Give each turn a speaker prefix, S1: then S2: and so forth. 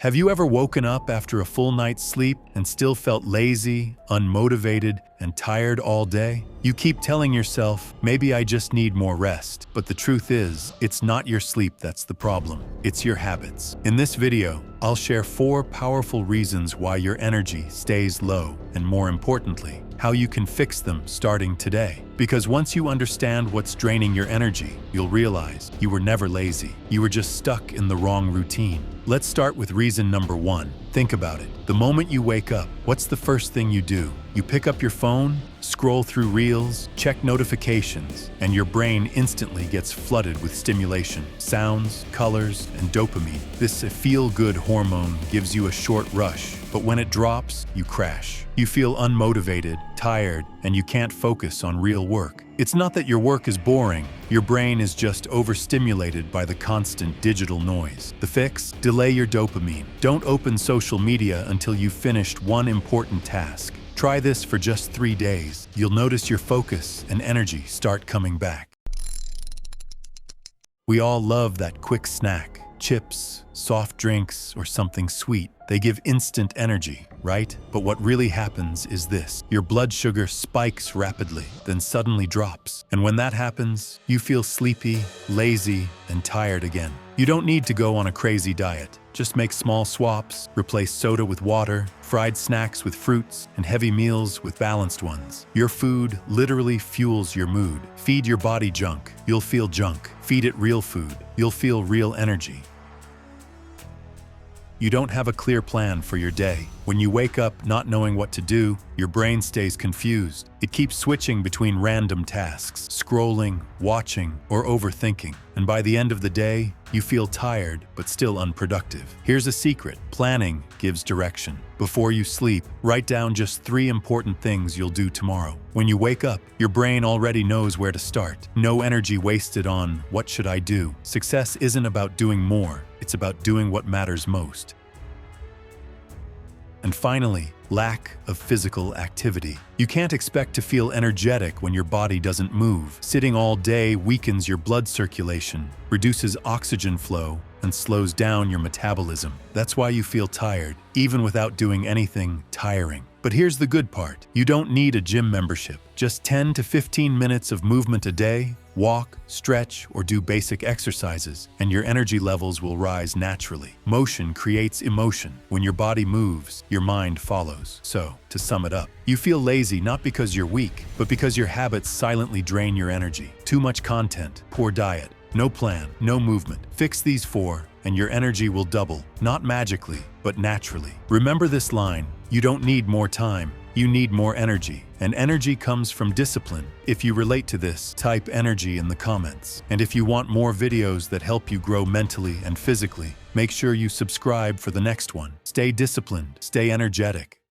S1: Have you ever woken up after a full night's sleep and still felt lazy, unmotivated, and tired all day? You keep telling yourself, maybe I just need more rest. But the truth is, it's not your sleep that's the problem. It's your habits. In this video, I'll share 4 powerful reasons why your energy stays low, and more importantly, how you can fix them starting today. Because once you understand what's draining your energy, you'll realize you were never lazy. You were just stuck in the wrong routine. Let's start with reason number 1. Think about it. The moment you wake up, what's the first thing you do? You pick up your phone, scroll through reels, check notifications, and your brain instantly gets flooded with stimulation, sounds, colors, and dopamine. This feel-good hormone gives you a short rush, but when it drops, you crash. You feel unmotivated, tired, and you can't focus on real work. It's not that your work is boring. Your brain is just overstimulated by the constant digital noise. The fix? Delay your dopamine. Don't open social media until you've finished one important task. Try this for just 3 days. You'll notice your focus and energy start coming back. We all love that quick snack. Chips, soft drinks, or something sweet. They give instant energy, right? But what really happens is this. Your blood sugar spikes rapidly, then suddenly drops. And when that happens, you feel sleepy, lazy, and tired again. You don't need to go on a crazy diet. Just make small swaps, replace soda with water, fried snacks with fruits, and heavy meals with balanced ones. Your food literally fuels your mood. Feed your body junk, you'll feel junk. Feed it real food, you'll feel real energy. You don't have a clear plan for your day. When you wake up not knowing what to do, your brain stays confused. It keeps switching between random tasks, scrolling, watching, or overthinking. And by the end of the day, you feel tired but still unproductive. Here's a secret. Planning gives direction. Before you sleep, write down just 3 important things you'll do tomorrow. When you wake up, your brain already knows where to start. No energy wasted on, what should I do? Success isn't about doing more, it's about doing what matters most. And finally, lack of physical activity. You can't expect to feel energetic when your body doesn't move. Sitting all day weakens your blood circulation, reduces oxygen flow, and slows down your metabolism. That's why you feel tired, even without doing anything tiring. But here's the good part. You don't need a gym membership. Just 10 to 15 minutes of movement a day, walk, stretch, or do basic exercises, and your energy levels will rise naturally. Motion creates emotion. When your body moves, your mind follows. So, to sum it up, you feel lazy not because you're weak, but because your habits silently drain your energy. Too much content, poor diet, no plan, no movement. Fix these 4, and your energy will double, not magically, but naturally. Remember this line, you don't need more time, you need more energy. And energy comes from discipline. If you relate to this, type energy in the comments. And if you want more videos that help you grow mentally and physically, make sure you subscribe for the next one. Stay disciplined, stay energetic.